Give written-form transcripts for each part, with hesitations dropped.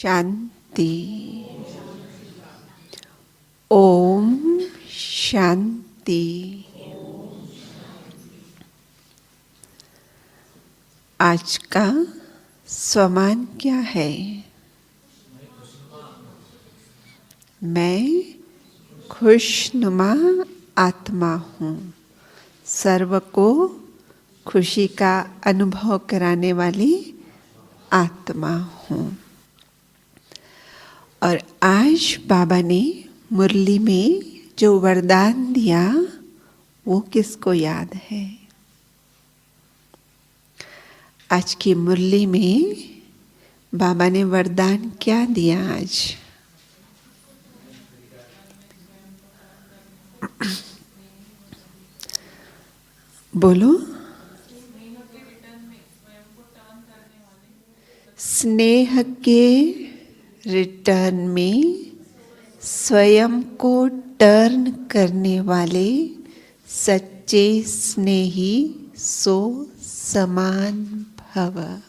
शांति। ओम शांति। आज का स्वमान क्या है? मैं खुशनुमा आत्मा हूँ, सर्व को खुशी का अनुभव कराने वाली आत्मा हूँ। और आज बाबा ने मुरली में जो वरदान दिया वो किसको याद है? आज की मुरली में बाबा ने वरदान क्या दिया आज? बोलो। स्नेह के रिटर्न में स्वयं को टर्न करने वाले सच्चे स्नेही सो समान भव।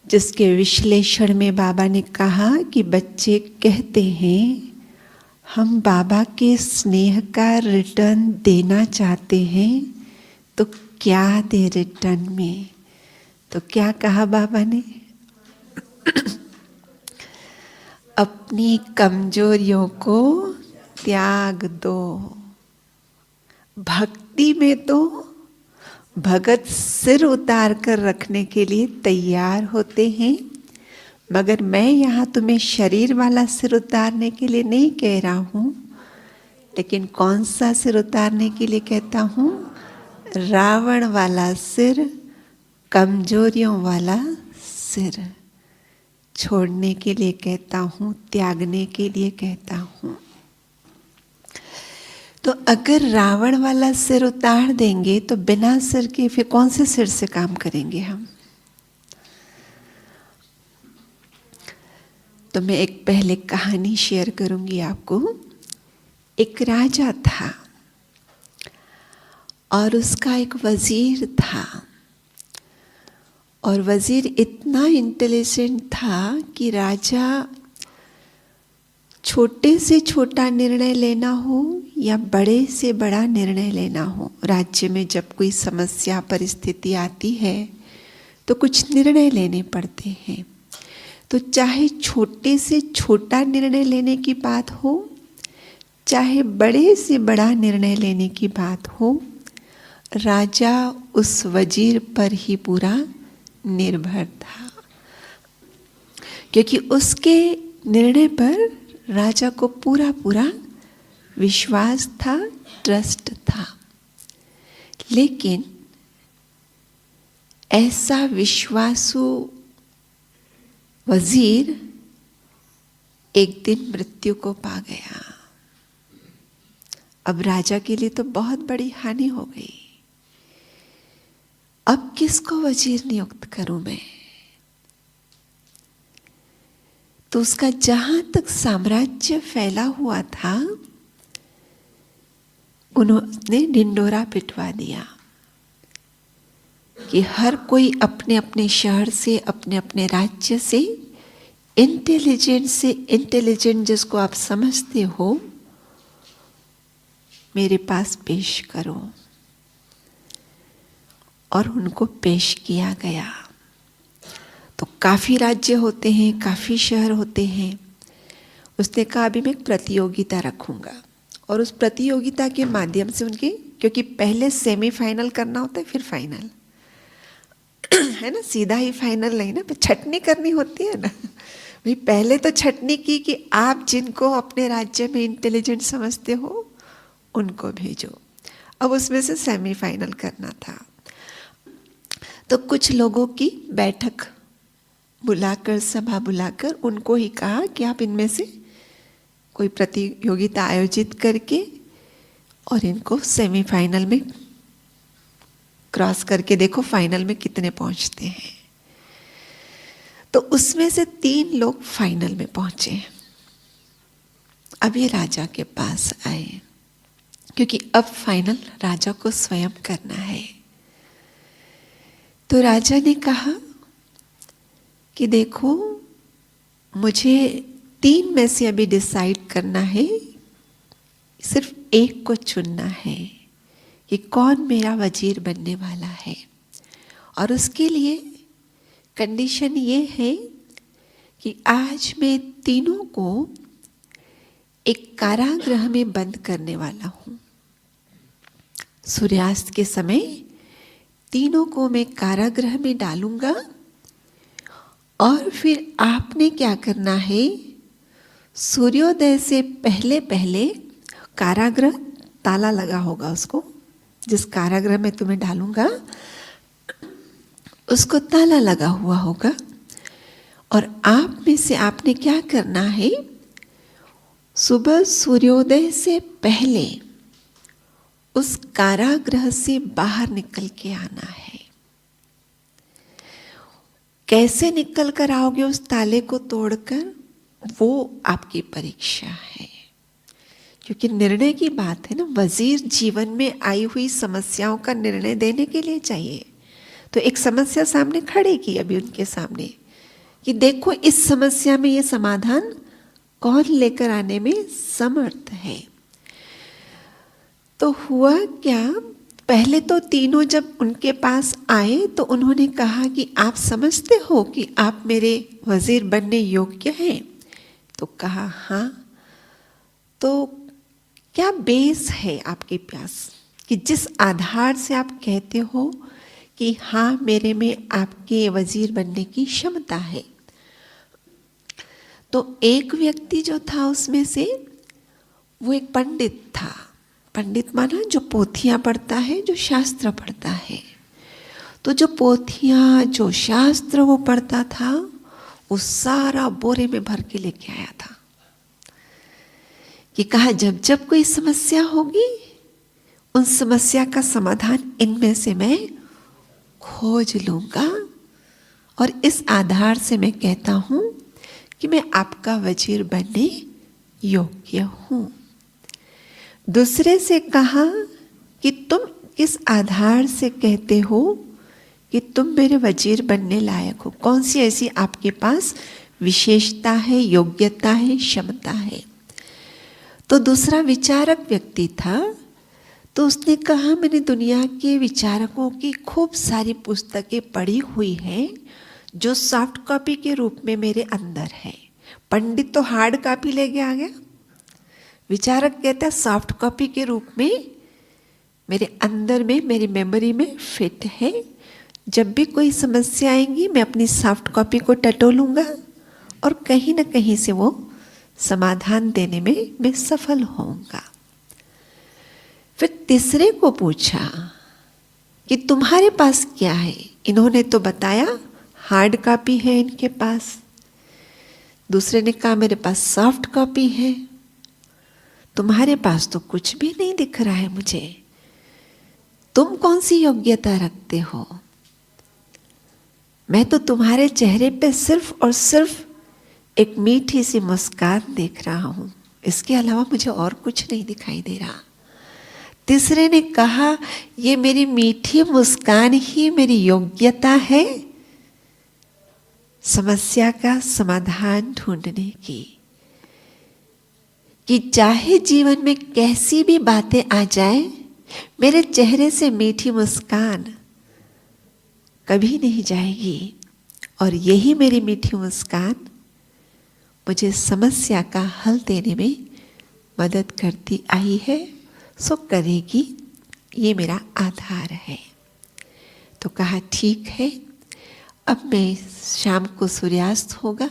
जिसके विश्लेषण में बाबा ने कहा कि बच्चे कहते हैं हम बाबा के स्नेह का रिटर्न देना चाहते हैं, तो क्या दे रिटर्न में? तो क्या कहा बाबा ने? अपनी कमजोरियों को त्याग दो। भक्ति में तो भगत सिर उतार कर रखने के लिए तैयार होते हैं, मगर मैं यहाँ तुम्हें शरीर वाला सिर उतारने के लिए नहीं कह रहा हूँ। लेकिन कौन सा सिर उतारने के लिए कहता हूँ? रावण वाला सिर, कमजोरियों वाला सिर छोड़ने के लिए कहता हूँ, त्यागने के लिए कहता हूँ। तो अगर रावण वाला सिर उतार देंगे तो बिना सिर के फिर कौन से सिर से काम करेंगे हम? तो मैं एक पहले कहानी शेयर करूंगी आपको। एक राजा था और उसका एक वजीर था, और वजीर इतना इंटेलिजेंट था कि राजा छोटे से छोटा निर्णय लेना हो या बड़े से बड़ा निर्णय लेना हो, राज्य में जब कोई समस्या परिस्थिति आती है तो कुछ निर्णय लेने पड़ते हैं। तो चाहे छोटे से छोटा निर्णय लेने की बात हो, चाहे बड़े से बड़ा निर्णय लेने की बात हो, राजा उस वजीर पर ही पूरा निर्भर था, क्योंकि उसके निर्णय पर राजा को पूरा पूरा विश्वास था, ट्रस्ट था। लेकिन ऐसा विश्वासु वजीर एक दिन मृत्यु को पा गया। अब राजा के लिए तो बहुत बड़ी हानि हो गई। अब किसको वजीर नियुक्त करूं मैं? तो उसका जहां तक साम्राज्य फैला हुआ था, उन्होंने ढिंडोरा पिटवा दिया कि हर कोई अपने अपने शहर से, अपने अपने राज्य से इंटेलिजेंट जिसको आप समझते हो, मेरे पास पेश करो। और उनको पेश किया गया। तो काफ़ी राज्य होते हैं, काफ़ी शहर होते हैं। उसने कहा अभी मैं एक प्रतियोगिता रखूँगा, और उस प्रतियोगिता के माध्यम से उनके, क्योंकि पहले सेमीफाइनल करना होता है फिर फाइनल है ना, सीधा ही फाइनल नहीं ना, छटनी करनी होती है ना भाई। पहले तो छटनी की कि आप जिनको अपने राज्य में इंटेलिजेंट समझते हो उनको भेजो। अब उसमें से सेमीफाइनल करना था। तो कुछ लोगों की बैठक बुलाकर, सभा बुलाकर उनको ही कहा कि आप इनमें से कोई प्रतियोगिता आयोजित करके और इनको सेमीफाइनल में क्रॉस करके देखो फाइनल में कितने पहुंचते हैं। तो उसमें से 3 लोग फाइनल में पहुंचे। अब ये राजा के पास आए, क्योंकि अब फाइनल राजा को स्वयं करना है। तो राजा ने कहा कि देखो, मुझे 3 में से अभी डिसाइड करना है, सिर्फ एक को चुनना है कि कौन मेरा वजीर बनने वाला है। और उसके लिए कंडीशन ये है कि आज मैं तीनों को एक कारागृह में बंद करने वाला हूं। सूर्यास्त के समय तीनों को मैं कारागृह में डालूंगा और फिर आपने क्या करना है, सूर्योदय से पहले पहले कारागृह ताला लगा होगा, उसको जिस कारागृह में तुम्हें डालूंगा उसको ताला लगा हुआ होगा। और आप में से आपने क्या करना है, सुबह सूर्योदय से पहले उस कारागृह से बाहर निकल के आना है। कैसे निकल कर आओगे उस ताले को तोड़कर, वो आपकी परीक्षा है। क्योंकि निर्णय की बात है ना, वजीर जीवन में आई हुई समस्याओं का निर्णय देने के लिए चाहिए। तो एक समस्या सामने खड़ी की अभी उनके सामने कि देखो इस समस्या में ये समाधान कौन लेकर आने में समर्थ है। तो हुआ क्या, पहले तो तीनों जब उनके पास आए तो उन्होंने कहा कि आप समझते हो कि आप मेरे वजीर बनने योग्य हैं। तो कहा हाँ। तो क्या बेस है आपके पास कि जिस आधार से आप कहते हो कि हाँ मेरे में आपके वजीर बनने की क्षमता है। तो एक व्यक्ति जो था उसमें से वो एक पंडित था। पंडित माना जो पोथियां पढ़ता है, जो शास्त्र पढ़ता है। तो जो पोथियां, जो शास्त्र वो पढ़ता था, वो सारा बोरे में भर के लेके आया था कि कहा जब जब कोई समस्या होगी उन समस्या का समाधान इनमें से मैं खोज लूंगा और इस आधार से मैं कहता हूं कि मैं आपका वजीर बनने योग्य हूं। दूसरे से कहा कि तुम किस आधार से कहते हो कि तुम मेरे वजीर बनने लायक हो, कौन सी ऐसी आपके पास विशेषता है, योग्यता है, क्षमता है। तो दूसरा विचारक व्यक्ति था। तो उसने कहा मैंने दुनिया के विचारकों की खूब सारी पुस्तकें पढ़ी हुई हैं जो सॉफ्ट कॉपी के रूप में मेरे अंदर है। पंडित तो हार्ड कॉपी लेके आ गया, विचारक कहता है सॉफ्ट कॉपी के रूप में मेरे अंदर में, मेरी मेमोरी में फिट है। जब भी कोई समस्या आएगी मैं अपनी सॉफ्ट कॉपी को टटोलूंगा और कहीं ना कहीं से वो समाधान देने में मैं सफल होऊंगा। फिर तीसरे को पूछा कि तुम्हारे पास क्या है। इन्होंने तो बताया हार्ड कॉपी है इनके पास। दूसरे ने कहा मेरे पास सॉफ्ट कॉपी है। तुम्हारे पास तो कुछ भी नहीं दिख रहा है मुझे। तुम कौन सी योग्यता रखते हो? मैं तो तुम्हारे चेहरे पे सिर्फ और सिर्फ एक मीठी सी मुस्कान देख रहा हूं, इसके अलावा मुझे और कुछ नहीं दिखाई दे रहा। तीसरे ने कहा ये मेरी मीठी मुस्कान ही मेरी योग्यता है समस्या का समाधान ढूंढने की, कि चाहे जीवन में कैसी भी बातें आ जाए मेरे चेहरे से मीठी मुस्कान कभी नहीं जाएगी। और यही मेरी मीठी मुस्कान मुझे समस्या का हल देने में मदद करती आई है, सो करेगी, ये मेरा आधार है। तो कहा ठीक है, अब मैं शाम को सूर्यास्त होगा,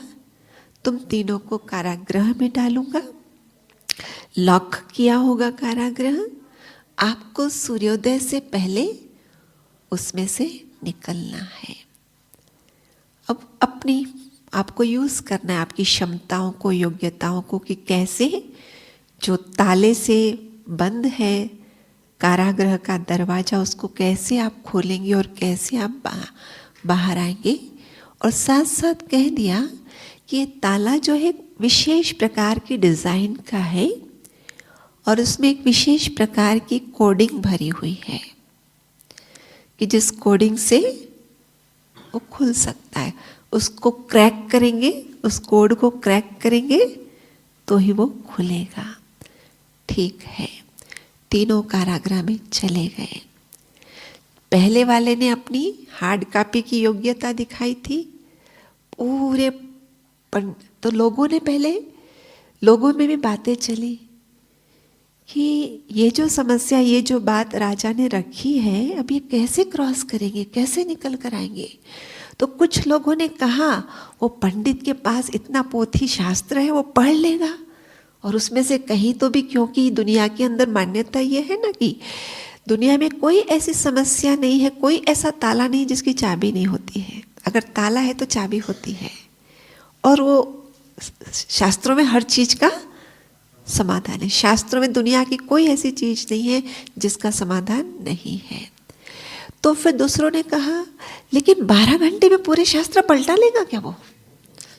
तुम तीनों को कारागृह में डालूंगा। लॉक किया होगा कारागृह, आपको सूर्योदय से पहले उसमें से निकलना है। अब अपनी आपको यूज करना है आपकी क्षमताओं को, योग्यताओं को, कि कैसे जो ताले से बंद है कारागृह का दरवाजा उसको कैसे आप खोलेंगे और कैसे आप बाहर आएंगे। और साथ साथ कह दिया कि ये ताला जो है विशेष प्रकार की डिजाइन का है और उसमें एक विशेष प्रकार की कोडिंग भरी हुई है कि जिस कोडिंग से वो खुल सकता है। उसको क्रैक करेंगे, उस कोड को क्रैक करेंगे तो ही वो खुलेगा। ठीक है, तीनों कारागृह में चले गए। पहले वाले ने अपनी हार्ड कॉपी की योग्यता दिखाई थी पूरे, तो लोगों में भी बातें चली कि ये जो समस्या, ये जो बात राजा ने रखी है, अब ये कैसे क्रॉस करेंगे, कैसे निकल कर आएंगे। तो कुछ लोगों ने कहा वो पंडित के पास इतना पोथी शास्त्र है, वो पढ़ लेगा और उसमें से कहीं तो भी, क्योंकि दुनिया के अंदर मान्यता ये है ना कि दुनिया में कोई ऐसी समस्या नहीं है, कोई ऐसा ताला नहीं जिसकी चाबी नहीं होती है। अगर ताला है तो चाबी होती है, और वो शास्त्रों में हर चीज का समाधान है। शास्त्रों में दुनिया की कोई ऐसी चीज नहीं है जिसका समाधान नहीं है। तो फिर दूसरों ने कहा लेकिन 12 घंटे में पूरे शास्त्र पलटा लेगा क्या वो?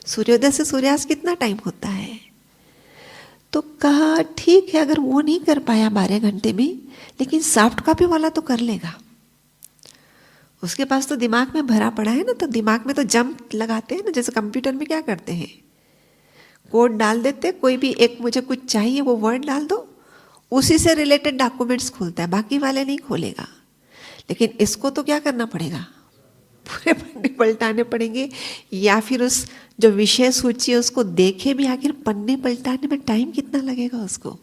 सूर्योदय से सूर्यास्त कितना टाइम होता है? तो कहा ठीक है, अगर वो नहीं कर पाया 12 घंटे में, लेकिन सॉफ्ट कॉपी वाला तो कर लेगा। उसके पास तो दिमाग में भरा पड़ा है ना, तो दिमाग में तो जंप लगाते हैं ना, जैसे कंप्यूटर में क्या करते हैं, कोड डाल देते, कोई भी एक मुझे कुछ चाहिए वो वर्ड डाल दो, उसी से रिलेटेड डॉक्यूमेंट्स खोलता है, बाकी वाले नहीं खोलेगा। लेकिन इसको तो क्या करना पड़ेगा, पूरे पन्ने पलटाने पड़ेंगे, या फिर उस जो विषय सूची है उसको देखे भी, आखिर पन्ने पलटाने में टाइम कितना लगेगा उसको।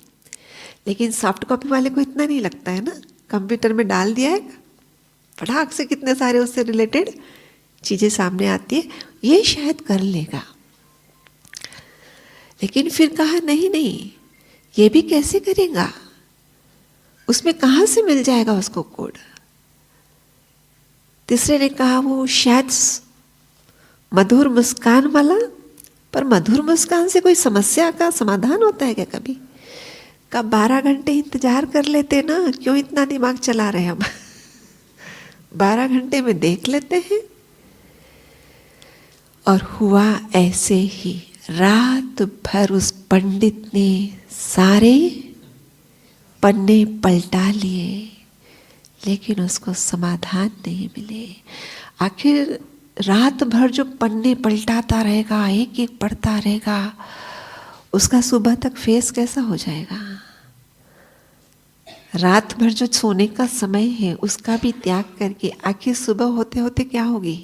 लेकिन सॉफ्ट कॉपी वाले को इतना नहीं लगता है ना, कंप्यूटर में डाल दिया है, फटाक से कितने सारे उससे रिलेटेड चीजें सामने आती है, ये शायद कर लेगा। लेकिन फिर कहा नहीं नहीं, ये भी कैसे करेगा, उसमें कहाँ से मिल जाएगा उसको कोड। तीसरे ने कहा वो शायद मधुर मुस्कान वाला, पर मधुर मुस्कान से कोई समस्या का समाधान होता है क्या कभी? कब 12 घंटे इंतजार कर लेते ना, क्यों इतना दिमाग चला रहे हम 12 घंटे में देख लेते हैं। और हुआ ऐसे ही, रात भर उस पंडित ने सारे पन्ने पलटा लिए, लेकिन उसको समाधान नहीं मिले। आखिर रात भर जो पन्ने पलटाता रहेगा, एक एक पढ़ता रहेगा, उसका सुबह तक फेस कैसा हो जाएगा? रात भर जो सोने का समय है उसका भी त्याग करके आखिर सुबह होते होते क्या होगी?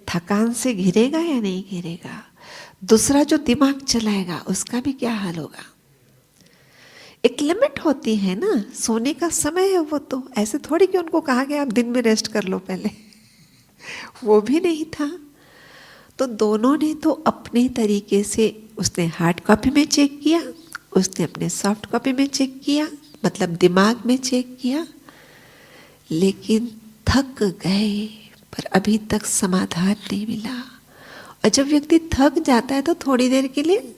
थकान से घिरेगा या नहीं घिरेगा? दूसरा जो दिमाग चलाएगा उसका भी क्या हाल होगा? एक लिमिट होती है ना, सोने का समय है वो, तो ऐसे थोड़ी कि उनको कहा गया आप दिन में रेस्ट कर लो पहले वो भी नहीं था। तो दोनों ने तो अपने तरीके से, उसने हार्ड कॉपी में चेक किया, उसने अपने सॉफ्ट कॉपी में चेक किया, मतलब दिमाग में चेक किया, लेकिन थक गए, पर अभी तक समाधान नहीं मिला। और जब व्यक्ति थक जाता है तो थोड़ी देर के लिए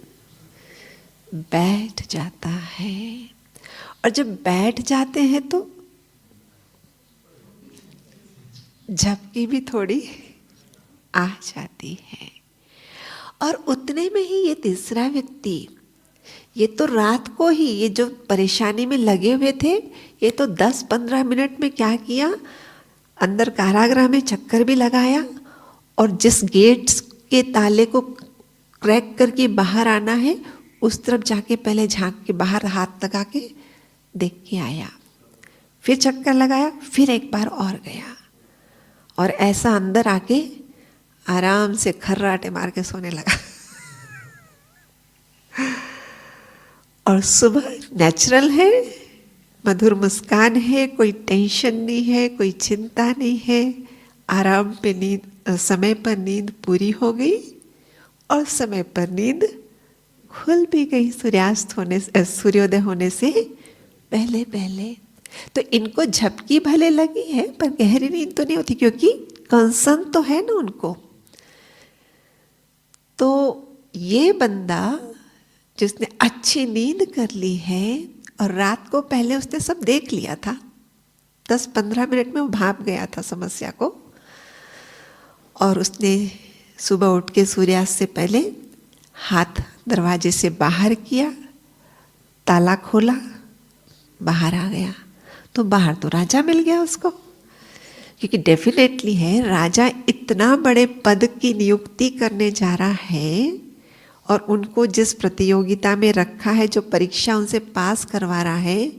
बैठ जाता है, और जब बैठ जाते हैं तो झपकी भी थोड़ी आ जाती है। और उतने में ही ये तीसरा व्यक्ति, ये तो रात को ही, ये जो परेशानी में लगे हुए थे, ये तो 10-15 मिनट में क्या किया, अंदर कारागृह में चक्कर भी लगाया, और जिस गेट के ताले को क्रैक करके बाहर आना है उस तरफ जाके पहले झांक के बाहर हाथ लगा के देख के आया, फिर चक्कर लगाया, फिर एक बार और गया, और ऐसा अंदर आके आराम से खर्राटे मार के सोने लगा और सुबह नेचुरल है, मधुर मुस्कान है, कोई टेंशन नहीं है, कोई चिंता नहीं है, आराम पे नींद, समय पर नींद पूरी हो गई और समय पर नींद खुल भी गई, सूर्योदय होने से पहले पहले। तो इनको झपकी भले लगी है पर गहरी नींद तो नहीं होती, क्योंकि कंसर्न तो है ना उनको। तो ये बंदा जिसने अच्छी नींद कर ली है और रात को पहले उसने सब देख लिया था, 10-15 मिनट में वो भाप गया था समस्या को, और उसने सुबह उठ के सूर्यास्त से पहले हाथ दरवाजे से बाहर किया, ताला खोला, बाहर आ गया। तो बाहर तो राजा मिल गया उसको, क्योंकि डेफिनेटली है, राजा इतना बड़े पद की नियुक्ति करने जा रहा है और उनको जिस प्रतियोगिता में रखा है, जो परीक्षा उनसे पास करवा रहा है,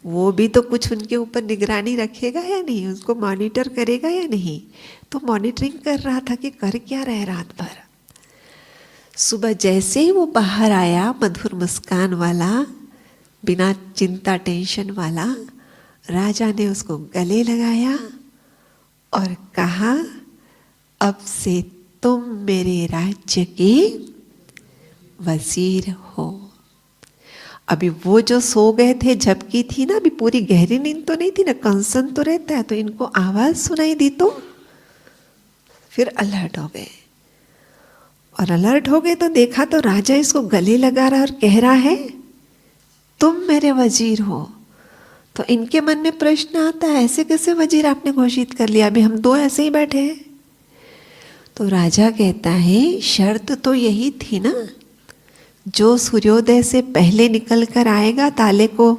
वो भी तो कुछ उनके ऊपर निगरानी रखेगा या नहीं, उसको मॉनिटर करेगा या नहीं। तो मॉनिटरिंग कर रहा था कि कर क्या रहे रात भर। सुबह जैसे ही वो बाहर आया, मधुर मुस्कान वाला, बिना चिंता टेंशन वाला, राजा ने उसको गले लगाया और कहा, अब से तुम मेरे राज्य के वजीर हो। अभी वो जो सो गए थे, झपकी थी ना, अभी पूरी गहरी नींद तो नहीं थी ना, कंसन तो रहता है, तो इनको आवाज सुनाई दी तो फिर अलर्ट हो गए। और अलर्ट हो गए तो देखा तो राजा इसको गले लगा रहा और कह रहा है, तुम मेरे वजीर हो। तो इनके मन में प्रश्न आता है, ऐसे कैसे वजीर आपने घोषित कर लिया, अभी हम दो ऐसे ही बैठे हैं। तो राजा कहता है, शर्त तो यही थी ना, जो सूर्योदय से पहले निकल कर आएगा, ताले को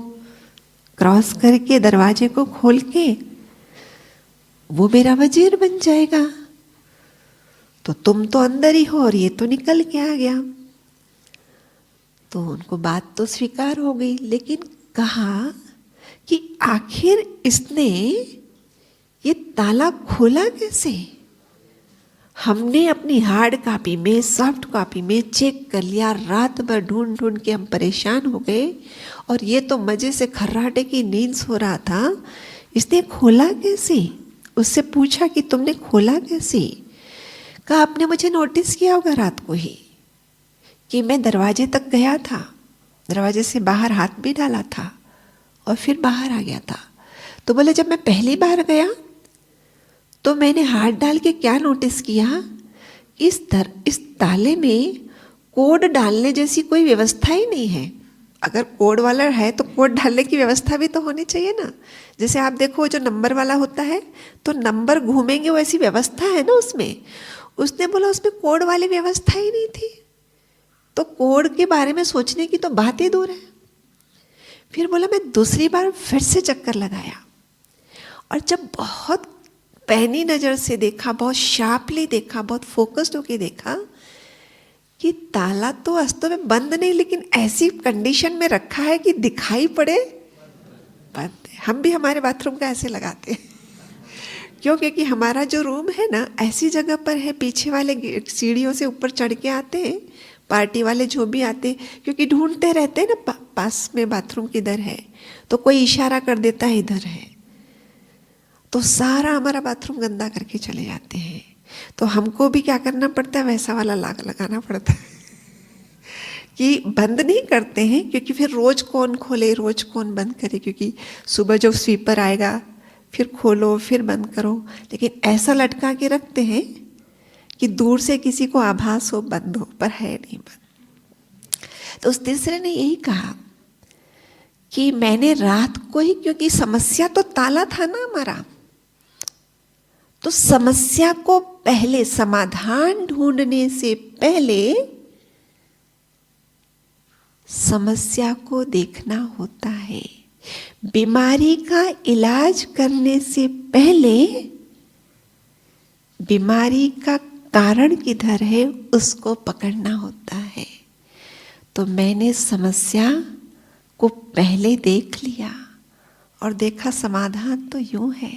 क्रॉस करके, दरवाजे को खोल के, वो मेरा वजीर बन जाएगा। तो तुम तो अंदर ही हो और ये तो निकल के आ गया। तो उनको बात तो स्वीकार हो गई, लेकिन कहा कि आखिर इसने ये ताला खोला कैसे। हमने अपनी हार्ड कॉपी में, सॉफ्ट कॉपी में चेक कर लिया, रात भर ढूंढ ढूंढ के हम परेशान हो गए, और ये तो मजे से खर्राटे की नींद सो रहा था, इसने खोला कैसे। उससे पूछा कि तुमने खोला कैसे। कहा, आपने मुझे नोटिस किया होगा रात को ही कि मैं दरवाजे तक गया था, दरवाजे से बाहर हाथ भी डाला था और फिर बाहर आ गया था। तो बोले, जब मैं पहली बार गया तो मैंने हाथ डाल के क्या नोटिस किया, इस ताले में कोड डालने जैसी कोई व्यवस्था ही नहीं है। अगर कोड वाला है तो कोड डालने की व्यवस्था भी तो होनी चाहिए ना। जैसे आप देखो, जो नंबर वाला होता है तो नंबर घूमेंगे, वैसी व्यवस्था है ना उसमें। उसने बोला उसमें कोड वाली व्यवस्था ही नहीं थी, तो कोड के बारे में सोचने की तो बात ही दूर है। फिर बोला, मैं दूसरी बार फिर से चक्कर लगाया, और जब बहुत पैनी नज़र से देखा, बहुत शार्पली देखा, बहुत फोकस्ड होके देखा कि ताला तो वास्तव में बंद नहीं, लेकिन ऐसी कंडीशन में रखा है कि दिखाई पड़े बंद है। हम भी हमारे बाथरूम का ऐसे लगाते हैं क्यों, क्योंकि हमारा जो रूम है ना ऐसी जगह पर है, पीछे वाले सीढ़ियों से ऊपर चढ़ के आते हैं पार्टी वाले जो भी आते हैं, क्योंकि ढूंढते रहते हैं ना पास में बाथरूम किधर है, तो कोई इशारा कर देता है इधर है, तो सारा हमारा बाथरूम गंदा करके चले जाते हैं। तो हमको भी क्या करना पड़ता है, वैसा वाला लगाना पड़ता है कि बंद नहीं करते हैं, क्योंकि फिर रोज कौन खोले, रोज कौन बंद करे, क्योंकि सुबह जो स्वीपर आएगा फिर खोलो फिर बंद करो। लेकिन ऐसा लटका के रखते हैं कि दूर से किसी को आभास हो बंद हो, पर है नहीं बंद। तो उस तीसरे ने यही कहा कि मैंने रात को ही, क्योंकि समस्या तो ताला था ना हमारा, तो समस्या को पहले, समाधान ढूंढने से पहले समस्या को देखना होता है। बीमारी का इलाज करने से पहले बीमारी का कारण किधर है उसको पकड़ना होता है। तो मैंने समस्या को पहले देख लिया और देखा समाधान तो यूं है,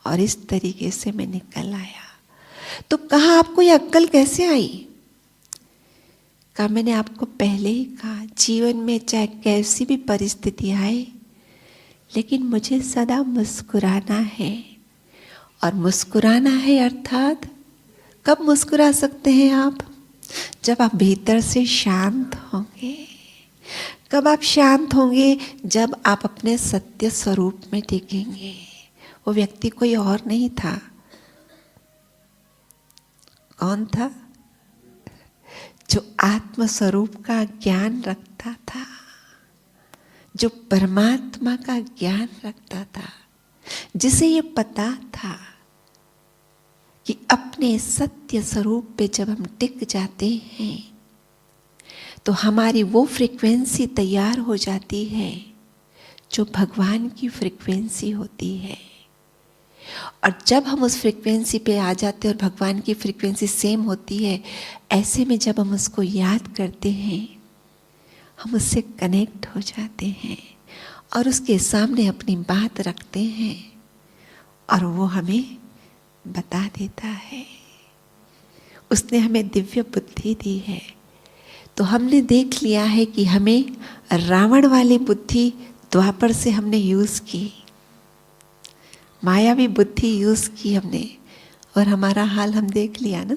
और इस तरीके से मैं निकल आया। तो कहा, आपको ये अक्ल कैसे आई। कहा, मैंने आपको पहले ही कहा, जीवन में चाहे कैसी भी परिस्थिति आए, लेकिन मुझे सदा मुस्कुराना है। और मुस्कुराना है अर्थात कब मुस्कुरा सकते हैं आप, जब आप भीतर से शांत होंगे। कब आप शांत होंगे, जब आप अपने सत्य स्वरूप में टिकेंगे। वो व्यक्ति कोई और नहीं था। कौन था? जो आत्म स्वरूप का ज्ञान रखता था, जो परमात्मा का ज्ञान रखता था, जिसे ये पता था कि अपने सत्य स्वरूप पे जब हम टिक जाते हैं तो हमारी वो फ्रीक्वेंसी तैयार हो जाती है जो भगवान की फ्रीक्वेंसी होती है। और जब हम उस फ्रीक्वेंसी पे आ जाते हैं और भगवान की फ्रीक्वेंसी सेम होती है, ऐसे में जब हम उसको याद करते हैं, हम उससे कनेक्ट हो जाते हैं और उसके सामने अपनी बात रखते हैं और वो हमें बता देता है। उसने हमें दिव्य बुद्धि दी है। तो हमने देख लिया है कि हमें रावण वाली बुद्धि द्वापर से हमने यूज की, मायावी बुद्धि यूज की हमने, और हमारा हाल हम देख लिया ना।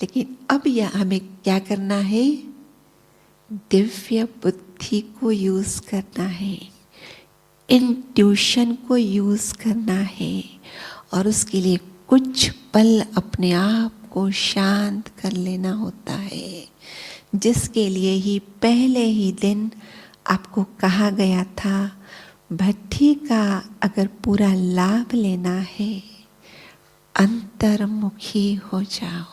लेकिन अब यह हमें क्या करना है? दिव्य बुद्धि को यूज करना है, इंट्यूशन को यूज करना है, और उसके लिए कुछ पल अपने आप को शांत कर लेना होता है, जिसके लिए ही पहले ही दिन आपको कहा गया था, भट्ठी का अगर पूरा लाभ लेना है, अंतर्मुखी हो जाओ।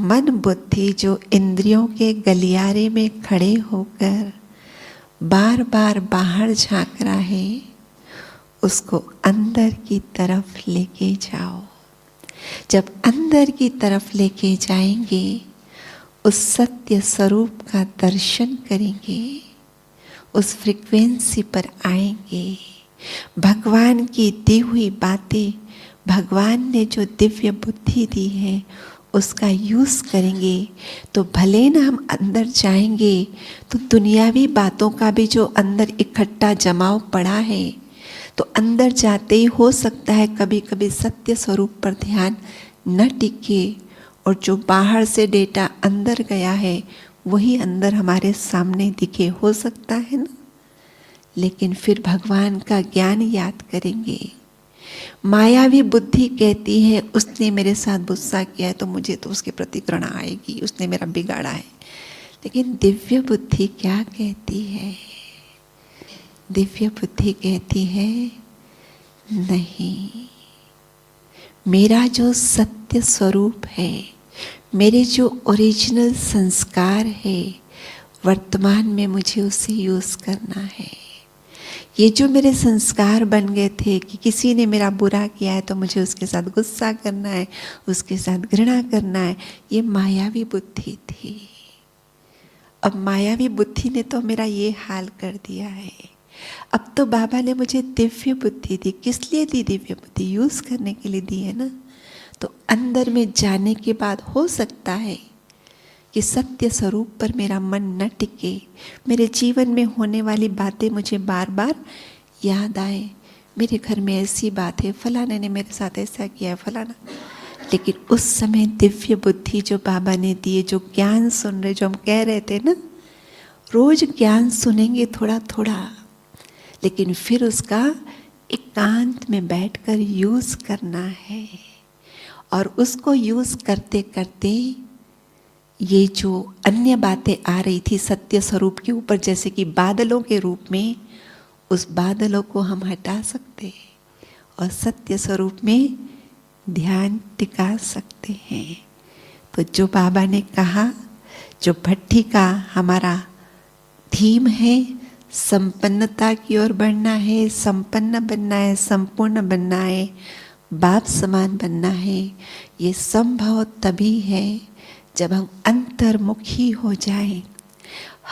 मन बुद्धि जो इंद्रियों के गलियारे में खड़े होकर बार बार बाहर झांक रहा है, उसको अंदर की तरफ लेके जाओ। जब अंदर की तरफ लेके जाएंगे, उस सत्य स्वरूप का दर्शन करेंगे, उस फ्रीक्वेंसी पर आएंगे, भगवान की दी हुई बातें, भगवान ने जो दिव्य बुद्धि दी है उसका यूज़ करेंगे, तो भले ना हम अंदर जाएंगे तो दुनियावी बातों का भी जो अंदर इकट्ठा जमाव पड़ा है, तो अंदर जाते ही हो सकता है कभी कभी सत्य स्वरूप पर ध्यान न टिके, और जो बाहर से डेटा अंदर गया है वही अंदर हमारे सामने दिखे, हो सकता है ना। लेकिन फिर भगवान का ज्ञान याद करेंगे। मायावी बुद्धि कहती है उसने मेरे साथ गुस्सा किया है तो मुझे तो उसके प्रति घृणा आएगी, उसने मेरा बिगाड़ा है। लेकिन दिव्य बुद्धि क्या कहती है? दिव्य बुद्धि कहती है, नहीं, मेरा जो सत्य स्वरूप है, मेरे जो ओरिजिनल संस्कार है, वर्तमान में मुझे उसे यूज करना है। ये जो मेरे संस्कार बन गए थे कि किसी ने मेरा बुरा किया है तो मुझे उसके साथ गुस्सा करना है, उसके साथ घृणा करना है, ये मायावी बुद्धि थी। अब मायावी बुद्धि ने तो मेरा ये हाल कर दिया है। अब तो बाबा ने मुझे दिव्य बुद्धि दी। किस लिए दी दिव्य बुद्धि? यूज करने के लिए दी है ना। तो अंदर में जाने के बाद हो सकता है कि सत्य स्वरूप पर मेरा मन न टिके, मेरे जीवन में होने वाली बातें मुझे बार बार याद आए। मेरे घर में ऐसी बात है, फलाने ने मेरे साथ ऐसा किया है, फलाना। लेकिन उस समय दिव्य बुद्धि जो बाबा ने दिए, जो ज्ञान सुन रहे, जो हम कह रहे थे ना, रोज ज्ञान सुनेंगे थोड़ा थोड़ा, लेकिन फिर उसका एकांत में बैठकर यूज करना है। और उसको यूज करते करते ये जो अन्य बातें आ रही थी सत्य स्वरूप के ऊपर, जैसे कि बादलों के रूप में, उस बादलों को हम हटा सकते और सत्य स्वरूप में ध्यान टिका सकते हैं। तो जो बाबा ने कहा, जो भट्ठी का हमारा थीम है, संपन्नता की ओर बढ़ना है, संपन्न बनना है, संपूर्ण बनना है, बाप समान बनना है। ये संभव तभी है जब हम अंतर्मुखी हो जाएं,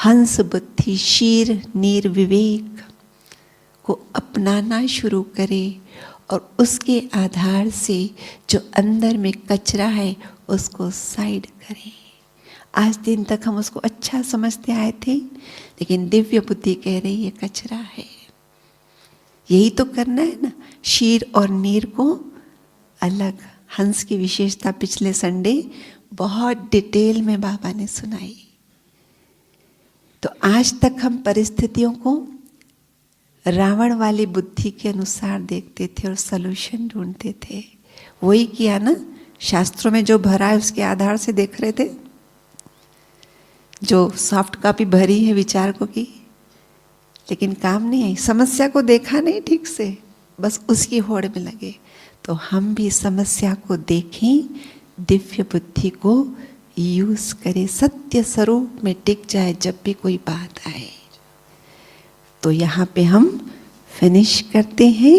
हंस बुद्धि शीर नीर विवेक को अपनाना शुरू करें और उसके आधार से जो अंदर में कचरा है उसको साइड करें। आज दिन तक हम उसको अच्छा समझते आए थे, लेकिन दिव्य बुद्धि कह रही है कचरा है। यही तो करना है ना, शीर और नीर को अलग। हंस की विशेषता पिछले संडे बहुत डिटेल में बाबा ने सुनाई। तो आज तक हम परिस्थितियों को रावण वाली बुद्धि के अनुसार देखते थे और सलूशन ढूंढते थे। वही किया ना, शास्त्रों में जो भरा है उसके आधार से देख रहे थे। जो सॉफ्ट कॉपी भरी है विचारकों की, लेकिन काम नहीं आई, समस्या को देखा नहीं ठीक से, बस उसकी होड़ में लगे। तो हम भी समस्या को देखें, दिव्य बुद्धि को यूज करें, सत्य स्वरूप में टिक जाए। जब भी कोई बात आए तो यहाँ पे हम फिनिश करते हैं